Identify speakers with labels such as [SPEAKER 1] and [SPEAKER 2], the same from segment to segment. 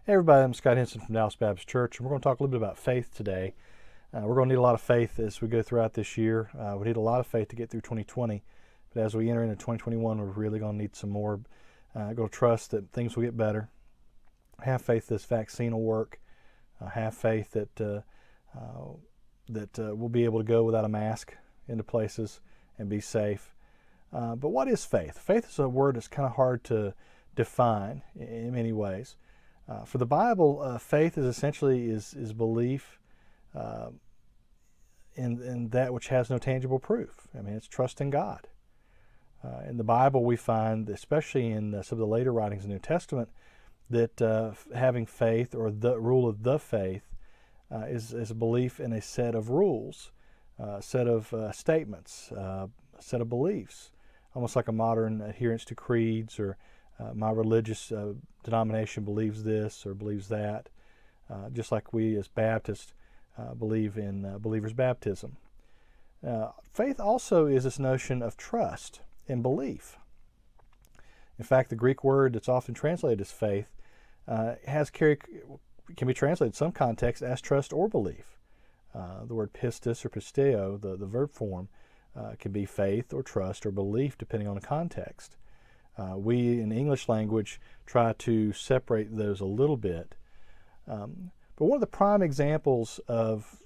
[SPEAKER 1] Hey everybody, I'm Scott Henson from Dallas Baptist Church, and we're going to talk a little bit about faith today. We're going to need a lot of faith as we go throughout this year. We need a lot of faith to get through 2020, but as we enter into 2021, we're really going to need some more. Going to trust that things will get better. Have faith this vaccine will work. Have faith that we'll be able to go without a mask into places and be safe. But what is faith? Faith is a word that's kind of hard to define in many ways. For the Bible, faith is essentially is belief in that which has no tangible proof. I mean, it's trust in God. In the Bible, we find, especially in some of the later writings in the New Testament, that having faith, or the rule of the faith, is a belief in a set of rules, a set of statements, a set of beliefs, almost like a modern adherence to creeds, or my religious denomination believes this or believes that, just like we as Baptists believe in believers' baptism. Faith also is this notion of trust and belief. In fact, the Greek word that's often translated as faith can be translated in some contexts as trust or belief. The word pistis or pisteo, the verb form, can be faith or trust or belief depending on the context. We in the English language try to separate those a little bit. But one of the prime examples of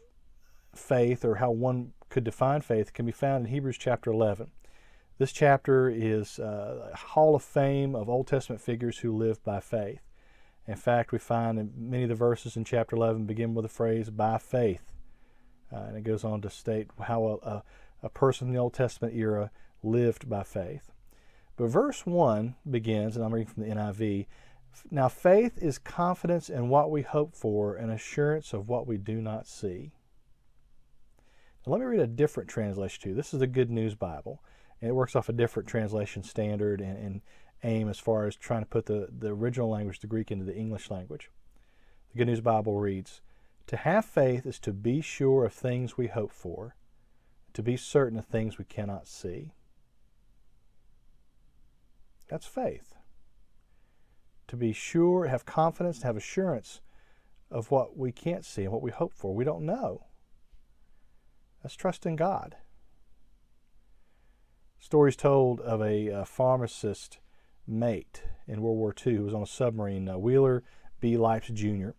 [SPEAKER 1] faith, or how one could define faith, can be found in Hebrews chapter 11. This chapter is a hall of fame of Old Testament figures who lived by faith. In fact, we find in many of the verses in chapter 11 begin with the phrase, by faith. And it goes on to state how a person in the Old Testament era lived by faith. But verse 1 begins, and I'm reading from the NIV, now faith is confidence in what we hope for and assurance of what we do not see. Now let me read a different translation to you. This is the Good News Bible, and it works off a different translation standard and aim as far as trying to put the original language, the Greek, into the English language. The Good News Bible reads, to have faith is to be sure of things we hope for, to be certain of things we cannot see. That's faith. To be sure, have confidence, have assurance of what we can't see and what we hope for. We don't know. That's trust in God. Stories told of a pharmacist mate in World War II who was on a submarine, Wheeler B. Lipes Jr.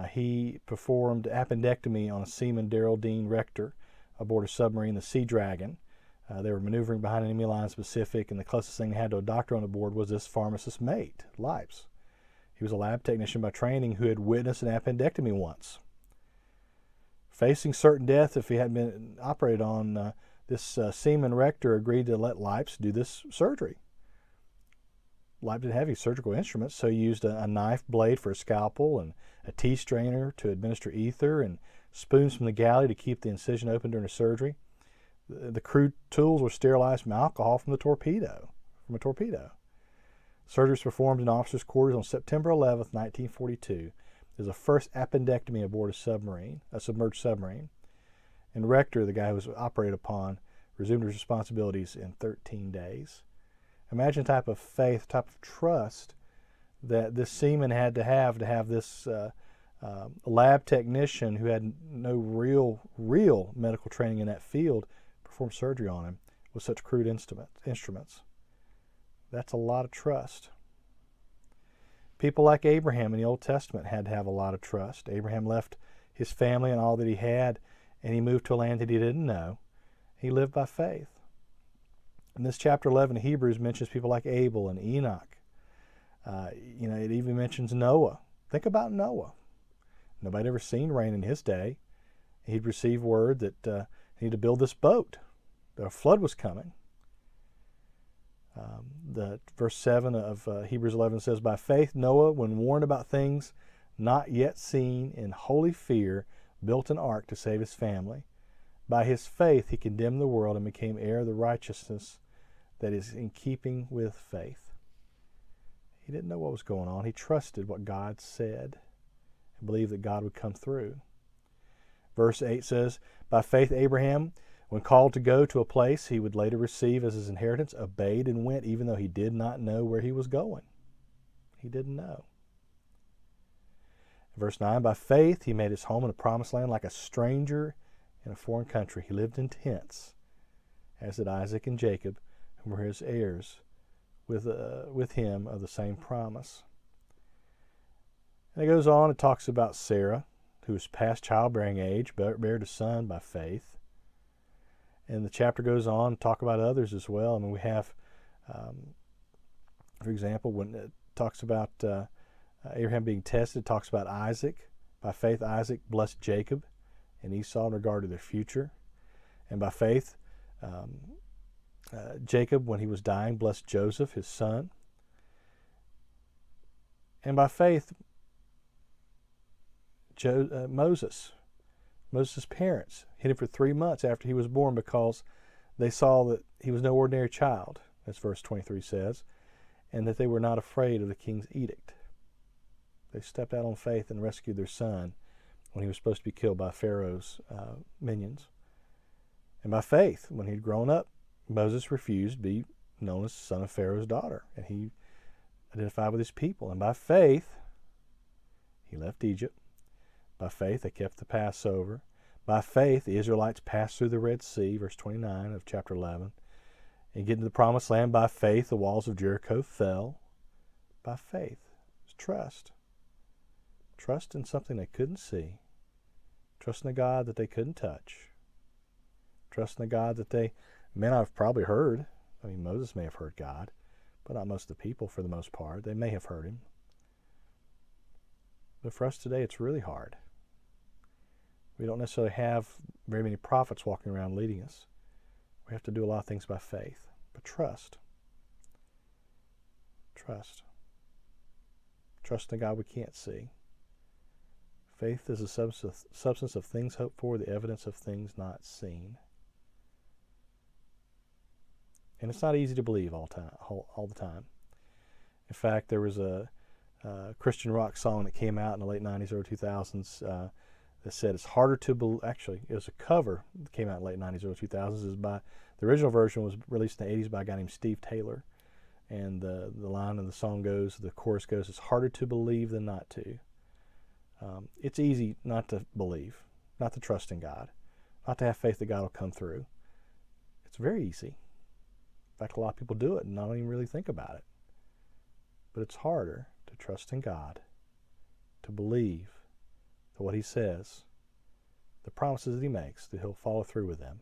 [SPEAKER 1] He performed appendectomy on a seaman, Darrell Dean Rector, aboard a submarine, the Sea Dragon. They were maneuvering behind enemy lines in the Pacific, and the closest thing they had to a doctor on the board was this pharmacist's mate, Lipes. He was a lab technician by training who had witnessed an appendectomy once. Facing certain death if he hadn't been operated on, this seaman Rector agreed to let Lipes do this surgery. Lipes didn't have any surgical instruments, so he used a knife blade for a scalpel and a tea strainer to administer ether and spoons from the galley to keep the incision open during the surgery. The crude tools were sterilized from alcohol from a torpedo. Surgery was performed in officers' quarters on September 11th, 1942. It was the first appendectomy aboard a submerged submarine. And Rector, the guy who was operated upon, resumed his responsibilities in 13 days. Imagine the type of faith, type of trust that this seaman had to have this lab technician who had no real medical training in that field perform surgery on him with such crude instruments. That's a lot of trust. People like Abraham in the Old Testament had to have a lot of trust. Abraham left his family and all that he had, and he moved to a land that he didn't know. He lived by faith. And this chapter 11 of Hebrews mentions people like Abel and Enoch. It even mentions Noah. Think about Noah. Nobody had ever seen rain in his day. He'd received word that he needed to build this boat. The flood was coming. The verse 7 of Hebrews 11 says, by faith Noah, when warned about things not yet seen, in holy fear built an ark to save his family. By his faith he condemned the world and became heir of the righteousness that is in keeping with faith. He didn't know what was going on. He trusted what God said and believed that God would come through. Verse 8 says, by faith Abraham, when called to go to a place he would later receive as his inheritance, obeyed and went even though he did not know where he was going. He didn't know. Verse 9, by faith he made his home in a promised land like a stranger in a foreign country. He lived in tents, as did Isaac and Jacob, who were his heirs with him of the same promise. And it goes on, it talks about Sarah, who was past childbearing age, bare a son by faith. And the chapter goes on to talk about others as well. I mean, we have, for example, when it talks about Abraham being tested, it talks about Isaac. By faith, Isaac blessed Jacob and Esau in regard to their future. And by faith, Jacob, when he was dying, blessed Joseph, his son. And by faith, Moses' parents hid him for 3 months after he was born because they saw that he was no ordinary child, as verse 23 says, and that they were not afraid of the king's edict. They stepped out on faith and rescued their son when he was supposed to be killed by Pharaoh's minions. And by faith, when he'd grown up, Moses refused to be known as son of Pharaoh's daughter, and he identified with his people. And by faith, he left Egypt. By faith, they kept the Passover. By faith, the Israelites passed through the Red Sea, verse 29 of chapter 11. And getting to the promised land, by faith, the walls of Jericho fell. By faith, it's trust. Trust in something they couldn't see. Trust in a God that they couldn't touch. Trust in a God that they may not have probably heard. I mean, Moses may have heard God, but not most of the people for the most part. They may have heard him. But for us today, it's really hard. We don't necessarily have very many prophets walking around leading us. We have to do a lot of things by faith. But trust. Trust. Trust in a God we can't see. Faith is the substance of things hoped for, the evidence of things not seen. And it's not easy to believe all the time. In fact, there was a Christian rock song that came out in the late 90s, early 2000s that said it's harder to believe. Actually, it was a cover that came out in the late 90s, early 2000s. It was by, the original version was released in the 80s by a guy named Steve Taylor. And the line of the song goes, the chorus goes, it's harder to believe than not to. It's easy not to believe, not to trust in God, not to have faith that God will come through. It's very easy. In fact, a lot of people do it and not even really think about it. But it's harder to trust in God, to believe that what he says, the promises that he makes, that he'll follow through with them.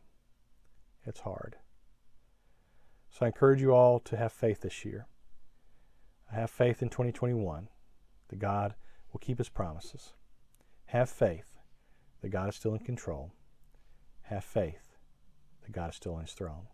[SPEAKER 1] It's hard. So I encourage you all to have faith this year. I have faith in 2021 that God will keep his promises. Have faith that God is still in control. Have faith that God is still on his throne.